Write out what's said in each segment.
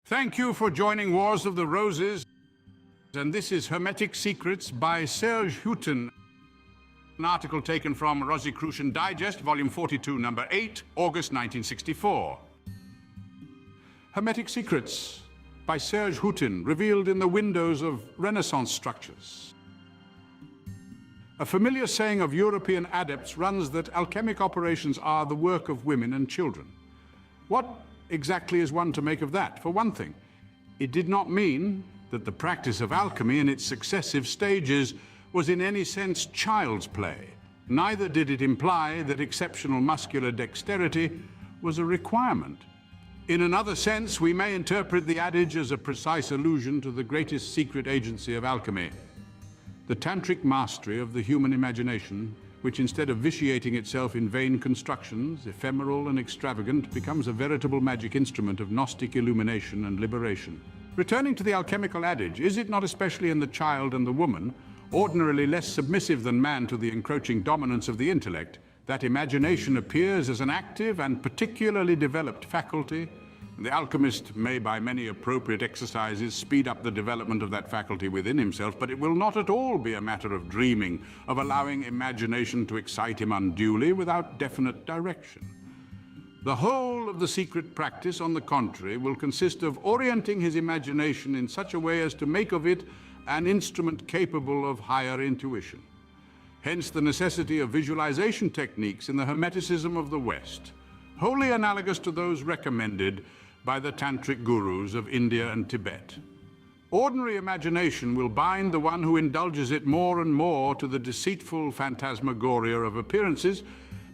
Thank you for joining Wars of the Roses, and this is Hermetic Secrets by Serge Hutin, an article taken from Rosicrucian Digest, volume 42, number 8, August 1964. Hermetic Secrets by Serge Hutin, revealed in the windows of Renaissance structures. A familiar saying of European adepts runs that alchemic operations are the work of women and children. What exactly is one to make of that? For one thing, it did not mean that the practice of alchemy in its successive stages was in any sense child's play. Neither did it imply that exceptional muscular dexterity was a requirement. In another sense, we may interpret the adage as a precise allusion to the greatest secret agency of alchemy, the tantric mastery of the human imagination, which instead of vitiating itself in vain constructions, ephemeral and extravagant, becomes a veritable magic instrument of Gnostic illumination and liberation. Returning to the alchemical adage, is it not especially in the child and the woman, ordinarily less submissive than man to the encroaching dominance of the intellect, that imagination appears as an active and particularly developed faculty? The alchemist may, by many appropriate exercises, speed up the development of that faculty within himself, but it will not at all be a matter of dreaming, of allowing imagination to excite him unduly without definite direction. The whole of the secret practice, on the contrary, will consist of orienting his imagination in such a way as to make of it an instrument capable of higher intuition. Hence the necessity of visualization techniques in the Hermeticism of the West, wholly analogous to those recommended by the tantric gurus of India and Tibet. Ordinary imagination will bind the one who indulges it more and more to the deceitful phantasmagoria of appearances,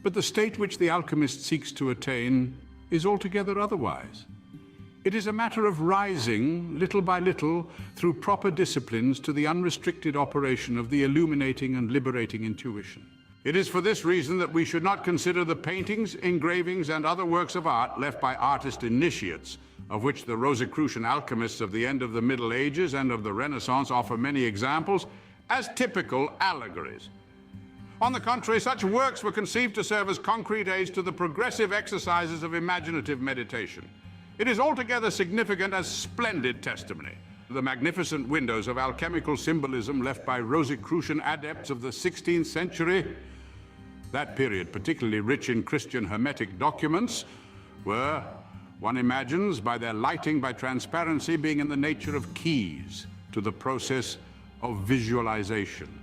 but the state which the alchemist seeks to attain is altogether otherwise. It is a matter of rising, little by little, through proper disciplines to the unrestricted operation of the illuminating and liberating intuition. It is for this reason that we should not consider the paintings, engravings, and other works of art left by artist initiates, of which the Rosicrucian alchemists of the end of the Middle Ages and of the Renaissance offer many examples, as typical allegories. On the contrary, such works were conceived to serve as concrete aids to the progressive exercises of imaginative meditation. It is altogether significant as splendid testimony. The magnificent windows of alchemical symbolism left by Rosicrucian adepts of the 16th century, that period particularly rich in Christian Hermetic documents, were, one imagines, by their lighting by transparency, being in the nature of keys to the process of visualization.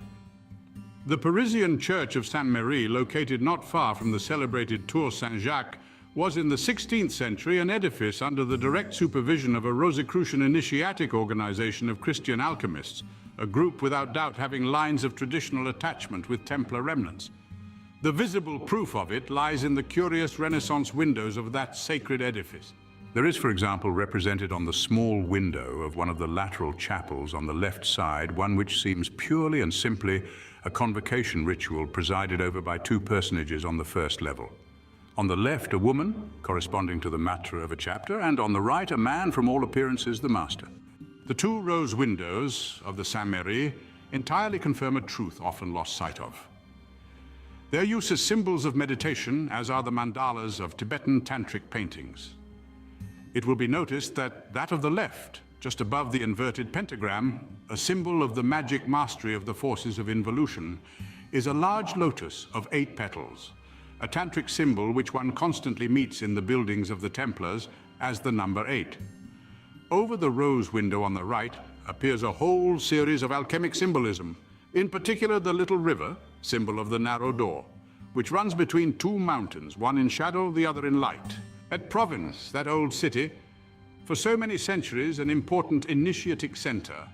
The Parisian church of Saint-Merry, located not far from the celebrated Tour Saint-Jacques, was in the 16th century an edifice under the direct supervision of a Rosicrucian initiatic organization of Christian alchemists, a group without doubt having lines of traditional attachment with Templar remnants. The visible proof of it lies in the curious Renaissance windows of that sacred edifice. There is, for example, represented on the small window of one of the lateral chapels on the left side, one which seems purely and simply a convocation ritual presided over by two personages on the first level. On the left, a woman, corresponding to the maître of a chapter, and on the right, a man, from all appearances, the master. The two rose windows of the Saint-Merry entirely confirm a truth often lost sight of. Their use as symbols of meditation, as are the mandalas of Tibetan tantric paintings. It will be noticed that that of the left, just above the inverted pentagram, a symbol of the magic mastery of the forces of involution, is a large lotus of 8 petals, a tantric symbol which one constantly meets in the buildings of the Templars as the number 8. Over the rose window on the right appears a whole series of alchemic symbolism, in particular the little river, symbol of the narrow door, which runs between two mountains, one in shadow, the other in light. At Provence, that old city, for so many centuries an important initiatic center,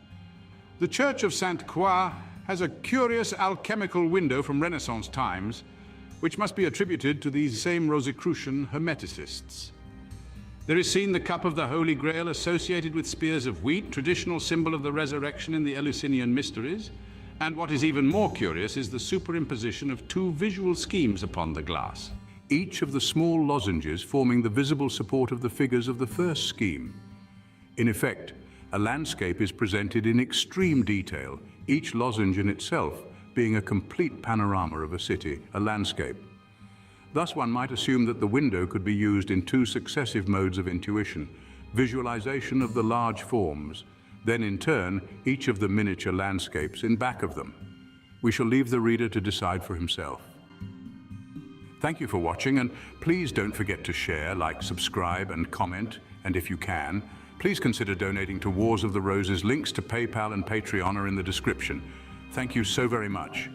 the Church of Sainte-Croix has a curious alchemical window from Renaissance times, which must be attributed to these same Rosicrucian Hermeticists. There is seen the cup of the Holy Grail associated with spears of wheat, traditional symbol of the resurrection in the Eleusinian mysteries, and what is even more curious is the superimposition of two visual schemes upon the glass, each of the small lozenges forming the visible support of the figures of the first scheme. In effect, a landscape is presented in extreme detail, each lozenge in itself being a complete panorama of a city, a landscape. Thus one might assume that the window could be used in two successive modes of intuition, visualization of the large forms, then in turn, each of the miniature landscapes in back of them. We shall leave the reader to decide for himself. Thank you for watching, and please don't forget to share, like, subscribe, and comment. And if you can, please consider donating to Wars of the Roses. Links to PayPal and Patreon are in the description. Thank you so very much.